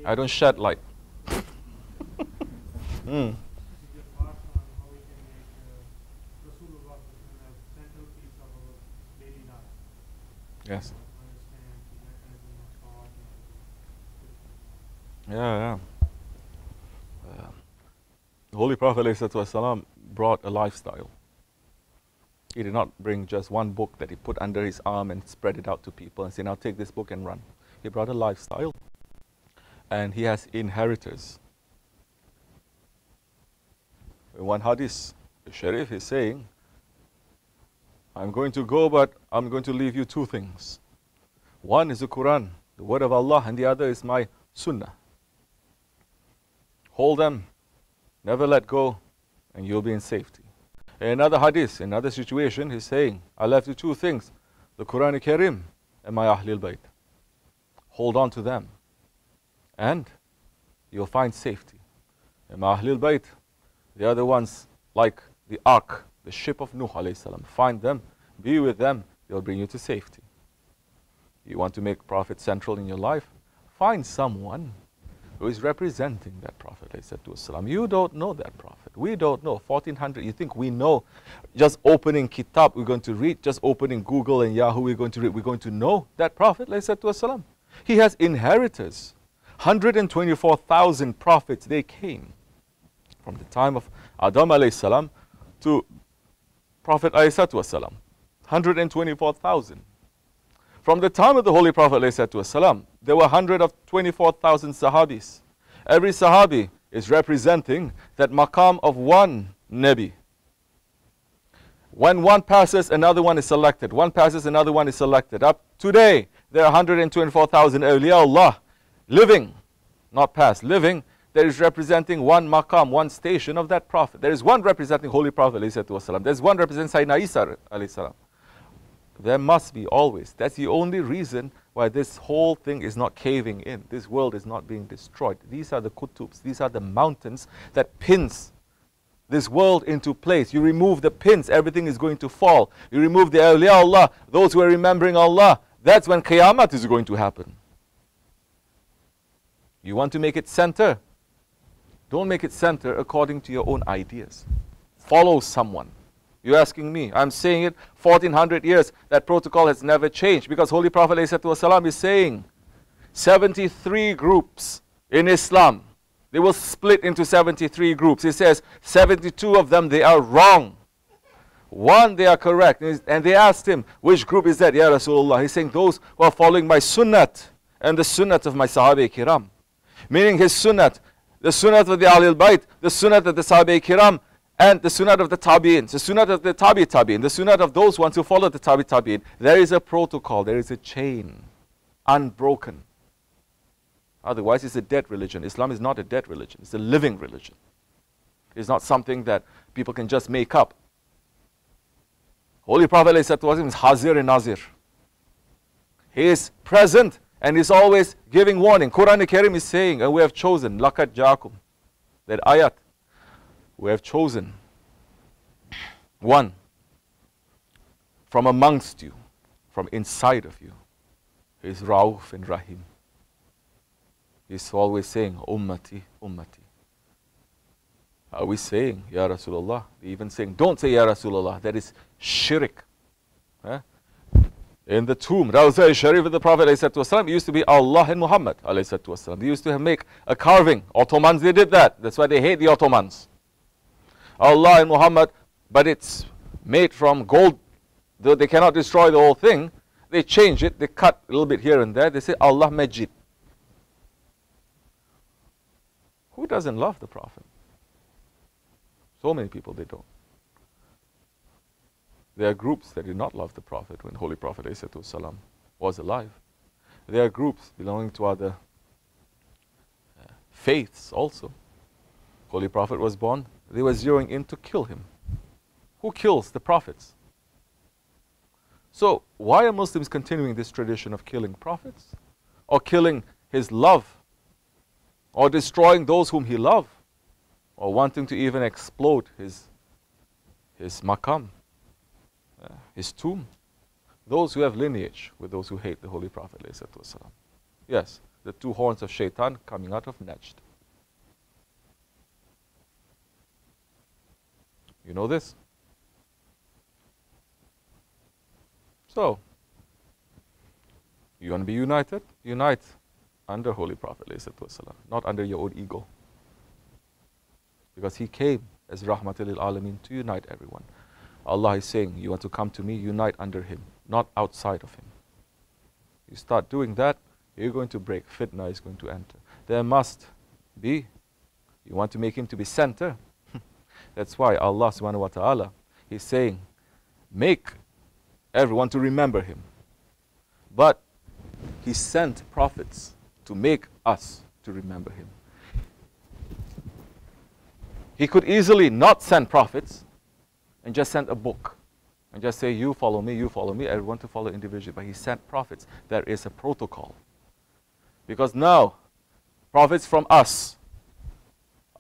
I don't shed light. Yes. Yeah. The Holy Prophet ﷺ brought a lifestyle. He did not bring just one book that he put under his arm and spread it out to people and say, now take this book and run. He brought a lifestyle. And he has inheritors. In one hadith, the Sharif is saying, I'm going to go, but I'm going to leave you two things. One is the Quran, the word of Allah, and the other is my sunnah. Hold them, never let go, and you'll be in safety. In another hadith, in another situation, he's saying, I left you two things, the Quran Karim and my Ahlul Bayt. Hold on to them, and you'll find safety. And my Ahlul Bayt, the other ones, like the ark, the ship of Nuh alayhi salam. Find them, be with them, they'll bring you to safety. You want to make Prophet central in your life? Find someone who is representing that Prophet alayhi salam. You don't know that Prophet. We don't know. 1400, you think we know? Just opening Kitab, we're going to read. Just opening Google and Yahoo, we're going to read. We're going to know that Prophet alayhi salam. He has inheritors. 124,000 prophets, they came from the time of Adam alayhi salam to Prophet ﷺ, 124,000. From the time of the Holy Prophet ﷺ, there were 124,000 Sahabis. Every Sahabi is representing that maqam of one Nabi. When one passes, another one is selected. One passes, another one is selected. Up today, there are 124,000 awliya Allah living, not past, living. There is representing one maqam, one station of that Prophet. There is one representing Holy Prophet ﷺ. There is one representing Sayyidina Isa alayhi salam. There must be always. That's the only reason why this whole thing is not caving in. This world is not being destroyed. These are the kutubs. These are the mountains that pins this world into place. You remove the pins, everything is going to fall. You remove the awliya Allah, those who are remembering Allah. That's when Qiyamah is going to happen. You want to make it center? Don't make it center according to your own ideas. Follow someone. You're asking me. I'm saying it 1400 years. That protocol has never changed because Holy Prophet ﷺ is saying 73 groups in Islam. They will split into 73 groups. He says 72 of them, they are wrong. One, they are correct. And they asked him, which group is that, Ya Rasulullah? He's saying, those who are following my sunnat and the sunnat of my Sahabe Kiram. Meaning his sunnat, the sunnat of the Ahlul Bayt, the sunnat of the Sahabe Kiram, and the sunnat of the Tabi'in, the sunnat of the Tabi'in, the sunnat of those ones who follow the Tabi'in. There is a protocol, there is a chain, unbroken. Otherwise, it's a dead religion. Islam is not a dead religion. It's a living religion. It's not something that people can just make up. Holy Prophet ﷺ is Hazir and Nazir. He is present and is always giving warning. Quran Karim is saying, and we have chosen, Laqad Ja'akum, that ayat, we have chosen one from amongst you, from inside of you. He is Rauf and Rahim. He's always saying, Ummati, Ummati. Are we saying, Ya Rasulullah? They're even saying, don't say Ya Rasulullah. That is shirk. In the tomb, Rawza Sharif of the Prophet ﷺ, used to be Allah and Muhammad ﷺ. They used to make a carving. Ottomans, they did that. That's why they hate the Ottomans. Allah and Muhammad, but it's made from gold. Though they cannot destroy the whole thing, they change it, they cut a little bit here and there. They say Allah Majid. Who doesn't love the Prophet? So many people, they don't. There are groups that did not love the Prophet when Holy Prophet ﷺ was alive. There are groups belonging to other faiths also. Holy Prophet was born, they were zeroing in to kill him. Who kills the prophets? So why are Muslims continuing this tradition of killing prophets? Or killing his love? Or destroying those whom he loved? Or wanting to even explode his maqam, his tomb? Those who have lineage with those who hate the Holy Prophet ﷺ. Yes, the two horns of shaitan coming out of Najd. You know this? So, you want to be united? Unite under Holy Prophet ﷺ, not under your own ego. Because he came as Rahmatul lil Alameen to unite everyone. Allah is saying, you want to come to me, unite under him, not outside of him. You start doing that, you're going to break. Fitna is going to enter. There must be. You want to make him to be center. That's why Allah subhanahu wa ta'ala, he's saying, make everyone to remember him. But he sent prophets to make us to remember him. He could easily not send prophets and just send a book and just say, you follow me, everyone to follow individually. But he sent prophets. There is a protocol. Because now, prophets from us,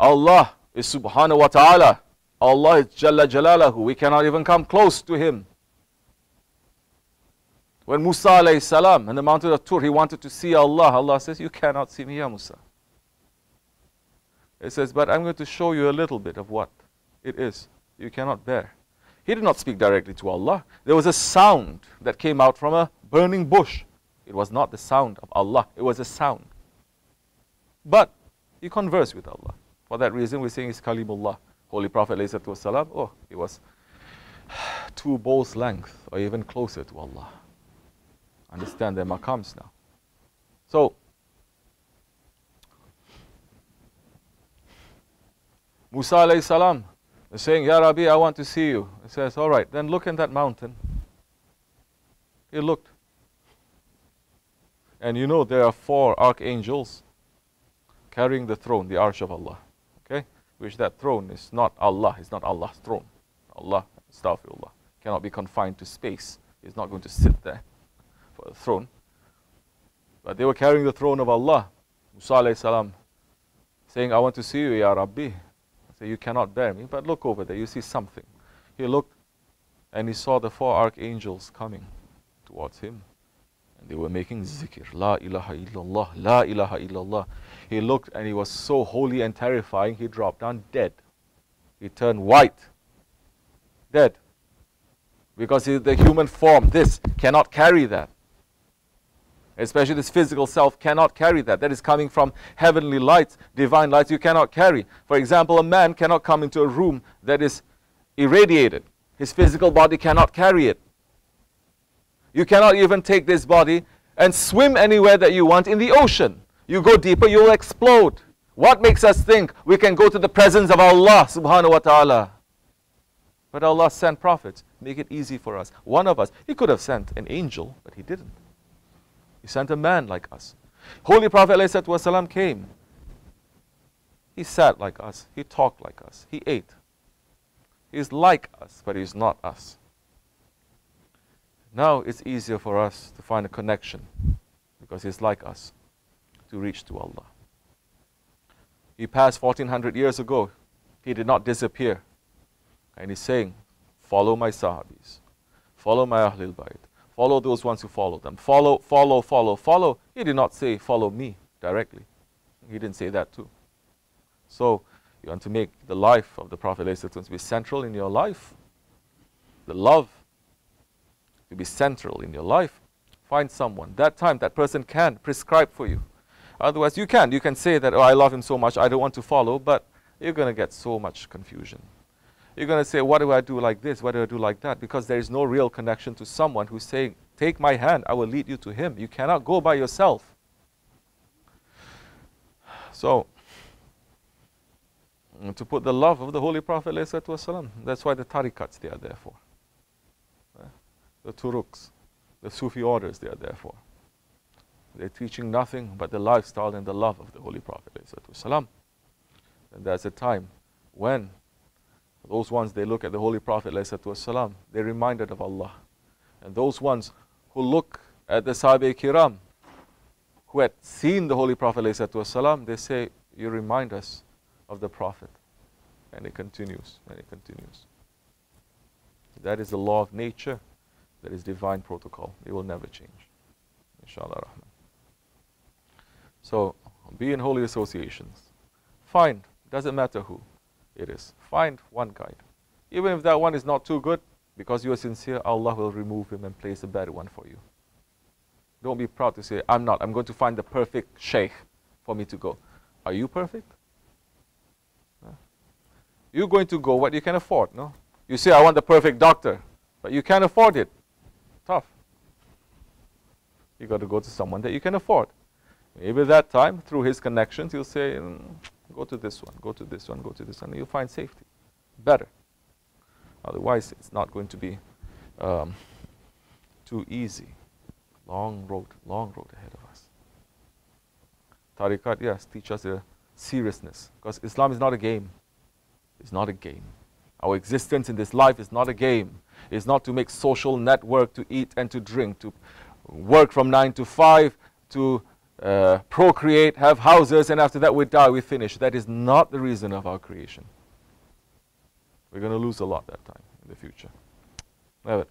Allah is subhanahu wa ta'ala. Allah is Jalla Jalalahu. We cannot even come close to him. When Musa alayhi salam, on the mountain of Tur, he wanted to see Allah. Allah says, you cannot see me, ya Musa. It says, but I'm going to show you a little bit of what it is you cannot bear. He did not speak directly to Allah. There was a sound that came out from a burning bush. It was not the sound of Allah. It was a sound. But he conversed with Allah. For that reason, we're saying it's Kalimullah. Holy Prophet ﷺ, oh, he was 2 bowls length or even closer to Allah. Understand their maqams now. So, Musa alayhi salam is saying, Ya Rabbi, I want to see you. He says, all right, then look in that mountain. He looked. And you know there are 4 archangels carrying the throne, the arsh of Allah. Okay? Which that throne is not Allah. It's not Allah's throne. Allah, astaghfirullah, cannot be confined to space. He's not going to sit there for the throne. But they were carrying the throne of Allah. Musa alayhi salam saying, I want to see you, Ya Rabbi. I say, you cannot bear me, but look over there, you see something. He looked and he saw the 4 archangels coming towards him. And they were making zikr, La ilaha illallah, La ilaha illallah. He looked and he was so holy and terrifying, he dropped down dead. He turned white, dead. Because the human form, this, cannot carry that. Especially this physical self cannot carry that. That is coming from heavenly lights, divine lights, you cannot carry. For example, a man cannot come into a room that is irradiated. His physical body cannot carry it. You cannot even take this body and swim anywhere that you want in the ocean. You go deeper, you will explode. What makes us think we can go to the presence of Allah subhanahu wa ta'ala? But Allah sent prophets, make it easy for us. One of us, he could have sent an angel, but he didn't. He sent a man like us. Holy Prophet ﷺ came. He sat like us, he talked like us, he ate. He's like us, but he's not us. Now it's easier for us to find a connection because he's like us to reach to Allah. He passed 1400 years ago. He did not disappear. And he's saying, follow my Sahabis. Follow my Ahlul Bayt. Follow those ones who follow them. Follow, follow, follow, follow. He did not say, follow me directly. He didn't say that too. So, you want to make the life of the Prophet ﷺ be central in your life. The love to be central in your life. Find someone. That time, that person can prescribe for you. Otherwise, you can say that, oh, I love him so much, I don't want to follow, but you're going to get so much confusion. You're going to say, what do I do like this? What do I do like that? Because there is no real connection to someone who's saying, take my hand, I will lead you to him. You cannot go by yourself. So, to put the love of the Holy Prophet ﷺ, that's why the tariqats they are there for. The turuks, the Sufi orders they are there for. They're teaching nothing but the lifestyle and the love of the Holy Prophet ﷺ. And there's a time when those ones, they look at the Holy Prophet ﷺ, they're reminded of Allah. And those ones who look at the Sahabe Kiram, who had seen the Holy Prophet ﷺ, they say, you remind us of the Prophet. And it continues, and it continues. That is the law of nature. That is divine protocol. It will never change. Inshallah Rahman. So be in holy associations. Find, doesn't matter who it is, find one guide. Even if that one is not too good, because you are sincere, Allah will remove him and place a better one for you. Don't be proud to say, I'm not. I'm going to find the perfect Shaykh for me to go. Are you perfect? You're going to go what you can afford, no? You say, I want the perfect doctor, but you can't afford it. Tough. You got to go to someone that you can afford. Maybe that time, through his connections, he'll say, go to this one, go to this one, go to this one, and you'll find safety. Better. Otherwise, it's not going to be too easy. Long road ahead of us. Tariqat, yes, teach us a seriousness. Because Islam is not a game. It's not a game. Our existence in this life is not a game. It's not to make social network, to eat and to drink, to work from 9 to 5, to procreate, have houses, and after that we die, we finish. That is not the reason of our creation. We're going to lose a lot that time in the future. Have it.